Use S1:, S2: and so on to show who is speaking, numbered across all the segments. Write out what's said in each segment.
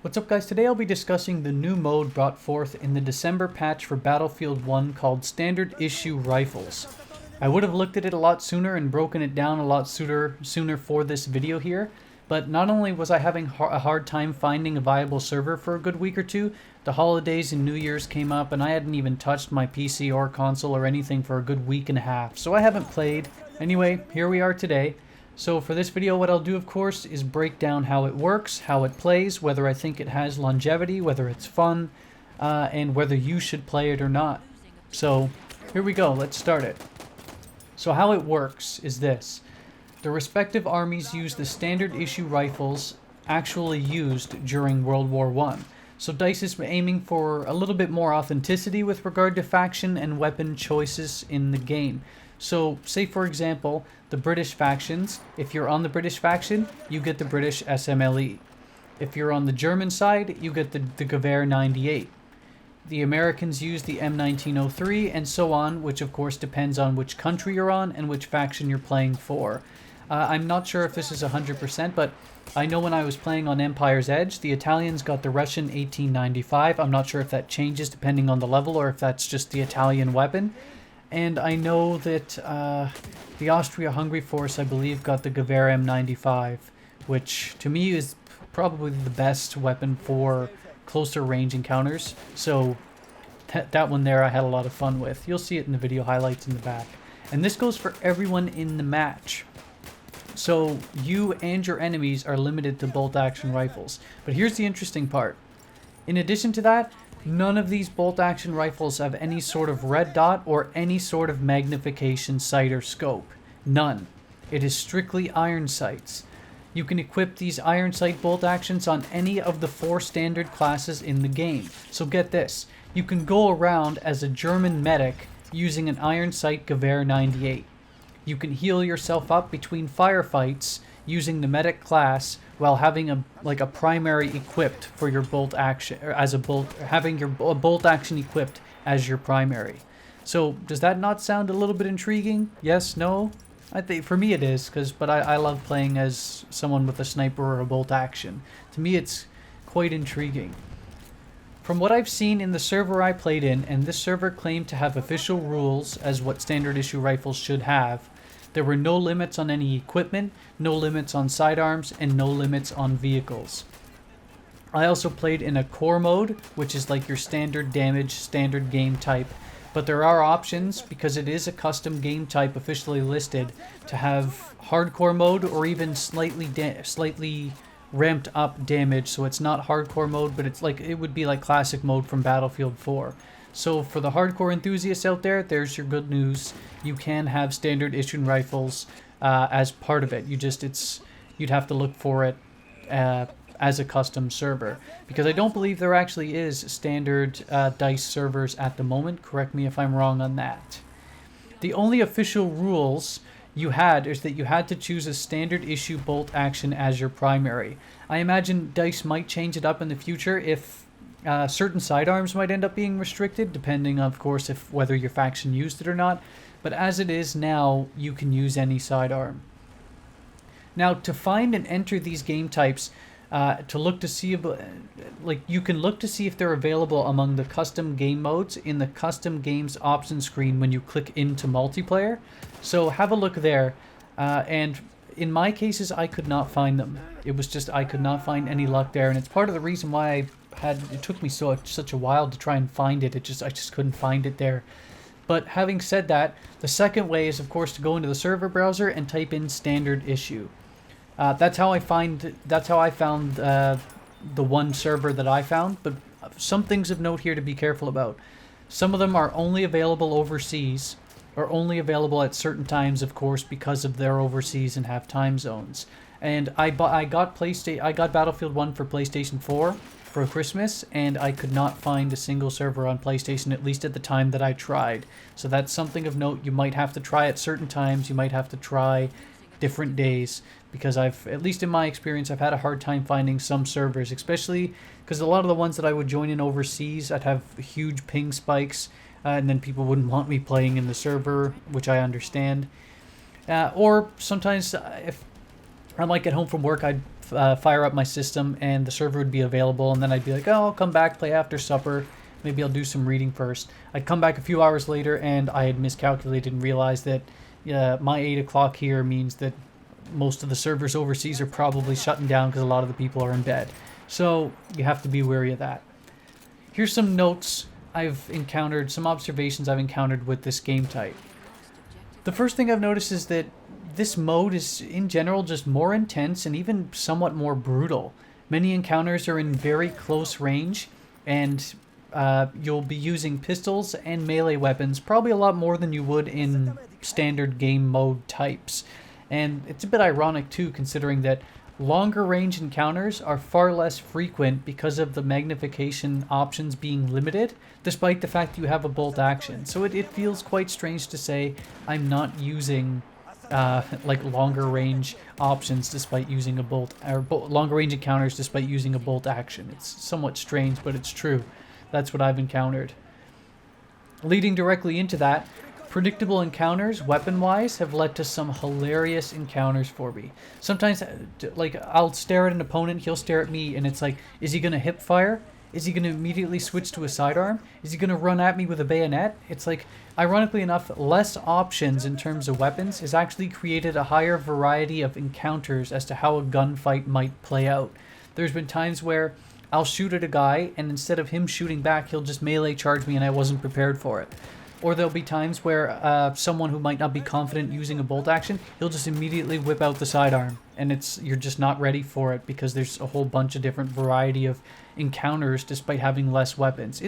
S1: What's up guys, today I'll be discussing the new mode brought forth in the December patch for Battlefield 1 called Standard Issue Rifles. I would have looked at it a lot sooner and broken it down a lot sooner for this video here, but not only was I having a hard time finding a viable server for a good week or two, the holidays and New Year's came up and I hadn't even touched my PC or console or anything for a good week and a half, so I haven't played. Anyway, here we are today. So for this video, what I'll do, of course, is break down how it works, how it plays, whether I think it has longevity, whether it's fun, and whether you should play it or not. So here we go, let's start it. So how it works is this. The respective armies use the standard issue rifles actually used during World War I. So DICE is aiming for a little bit more authenticity with regard to faction and weapon choices in the game. So, say for example, the British factions, if you're on the British faction, you get the British SMLE. If you're on the German side, you get the Gewehr 98. The Americans use the M1903 and so on, which of course depends on which country you're on and which faction you're playing for. I'm not sure if this is 100%, but I know when I was playing on Empire's Edge, the Italians got the Russian 1895. I'm not sure if that changes depending on the level or if that's just the Italian weapon. And I know that the Austria-Hungary force, I believe, got the Gewehr M95, which to me is probably the best weapon for closer range encounters. So that one there I had a lot of fun with. You'll see it in the video highlights in the back. And this goes for everyone in the match. So you and your enemies are limited to bolt-action rifles. But here's the interesting part. In addition to that, none of these bolt-action rifles have any sort of red dot or any sort of magnification sight or scope. None. It is strictly iron sights. You can equip these iron sight bolt actions on any of the 4 standard classes in the game. So get this. You can go around as a German medic using an iron sight Gewehr 98. You can heal yourself up between firefights using the medic class while having a primary equipped for your bolt action, or as a bolt, having your bolt action equipped as your primary. So does that not sound a little bit intriguing? Yes, no? I think for me it is, but I love playing as someone with a sniper or a bolt action. To me it's quite intriguing. From what I've seen in the server I played in, and this server claimed to have official rules as what standard issue rifles should have, there were no limits on any equipment, no limits on sidearms, and no limits on vehicles. I also played in a core mode, which is like your standard damage, standard game type. But there are options, because it is a custom game type officially listed, to have hardcore mode or even slightly ramped up damage. So it's not hardcore mode, but it would be like classic mode from Battlefield 4. So for the hardcore enthusiasts out there, there's your good news. You can have standard issue rifles as part of it. You'd have to look for it as a custom server, because I don't believe there actually is standard DICE servers at the moment. Correct me if I'm wrong on that. The only official rules you had is that you had to choose a standard issue bolt action as your primary. I imagine DICE might change it up in the future if certain sidearms might end up being restricted, depending, of course, whether your faction used it or not. But as it is now, you can use any sidearm. Now, to find and enter these game types, to look to see if, you can look to see if they're available among the custom game modes in the custom games option screen when you click into multiplayer. So have a look there, and in my cases, I could not find them. It was just I could not find any luck there, and it's part of the reason why it took me such a while to try and find it. I just couldn't find it there. But having said that, the second way is, of course, to go into the server browser and type in standard issue. That's how I found the one server that I found. But some things of note here to be careful about. Some of them are only available overseas, or only available at certain times, of course, because of their overseas and have time zones. And I got Battlefield 1 for PlayStation 4 for Christmas, and I could not find a single server on PlayStation, at least at the time that I tried. So that's something of note. You might have to try at certain times. You might have to try different days, because at least in my experience, I've had a hard time finding some servers, especially because a lot of the ones that I would join in overseas, I'd have huge ping spikes, and then people wouldn't want me playing in the server, which I understand. Or sometimes if I'm like at home from work, I'd fire up my system and the server would be available, and then I'd be like, oh, I'll come back, play after supper. Maybe I'll do some reading first. I'd come back a few hours later and I had miscalculated and realized that my 8 o'clock here means that most of the servers overseas are probably shutting down because a lot of the people are in bed. So you have to be wary of that. Here's some notes I've encountered, some observations I've encountered with this game type. The first thing I've noticed is that this mode is in general just more intense and even somewhat more brutal. Many encounters are in very close range, and you'll be using pistols and melee weapons probably a lot more than you would in standard game mode types. And it's a bit ironic too, considering that longer range encounters are far less frequent because of the magnification options being limited, despite the fact you have a bolt action. So it feels quite strange to say I'm not using like longer range options despite using a bolt, or longer range encounters despite using a bolt action. It's somewhat strange, but it's true. That's what I've encountered. Leading directly into that, predictable encounters, weapon-wise, have led to some hilarious encounters for me. Sometimes, like, I'll stare at an opponent, he'll stare at me, and it's like, is he going to hip fire? Is he going to immediately switch to a sidearm? Is he going to run at me with a bayonet? It's like, ironically enough, less options in terms of weapons has actually created a higher variety of encounters as to how a gunfight might play out. There's been times where I'll shoot at a guy, and instead of him shooting back, he'll just melee charge me and I wasn't prepared for it. Or there'll be times where someone who might not be confident using a bolt action, he'll just immediately whip out the sidearm, and you're just not ready for it because there's a whole bunch of different variety of encounters despite having less weapons.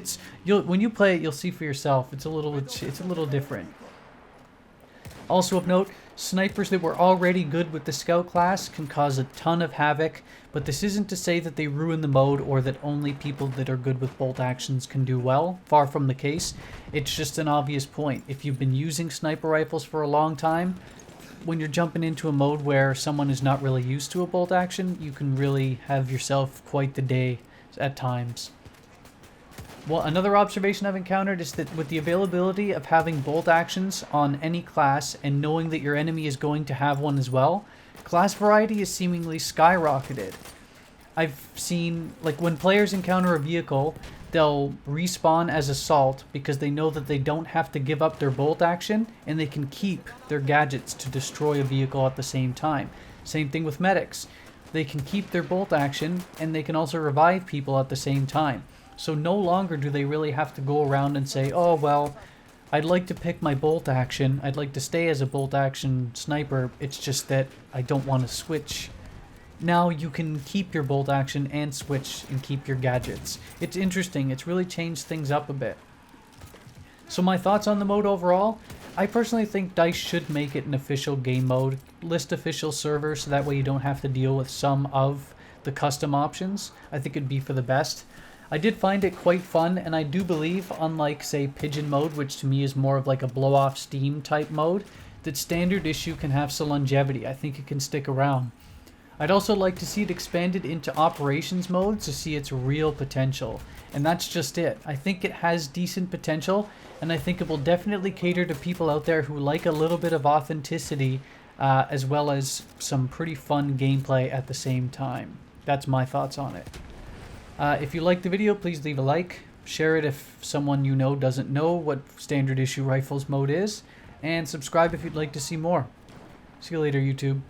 S1: When you play it, you'll see for yourself. It's a little different. Also of note, snipers that were already good with the scout class can cause a ton of havoc, but this isn't to say that they ruin the mode or that only people that are good with bolt actions can do well. Far from the case. It's just an obvious point. If you've been using sniper rifles for a long time, when you're jumping into a mode where someone is not really used to a bolt action, you can really have yourself quite the day at times. Well, another observation I've encountered is that with the availability of having bolt actions on any class and knowing that your enemy is going to have one as well, class variety is seemingly skyrocketed. I've seen, like, when players encounter a vehicle, they'll respawn as assault because they know that they don't have to give up their bolt action and they can keep their gadgets to destroy a vehicle at the same time. Same thing with medics. They can keep their bolt action and they can also revive people at the same time. So no longer do they really have to go around and say, oh, well, I'd like to pick my bolt action. I'd like to stay as a bolt action sniper. It's just that I don't want to switch. Now you can keep your bolt action and switch and keep your gadgets. It's interesting. It's really changed things up a bit. So my thoughts on the mode overall? I personally think DICE should make it an official game mode. List official servers so that way you don't have to deal with some of the custom options. I think it'd be for the best. I did find it quite fun, and I do believe, unlike, say, Pigeon mode, which to me is more of like a blow-off steam type mode, that standard issue can have some longevity. I think it can stick around. I'd also like to see it expanded into operations mode to see its real potential. And that's just it. I think it has decent potential, and I think it will definitely cater to people out there who like a little bit of authenticity, as well as some pretty fun gameplay at the same time. That's my thoughts on it. If you liked the video, please leave a like. Share it if someone you know doesn't know what standard issue rifles mode is. And subscribe if you'd like to see more. See you later, YouTube.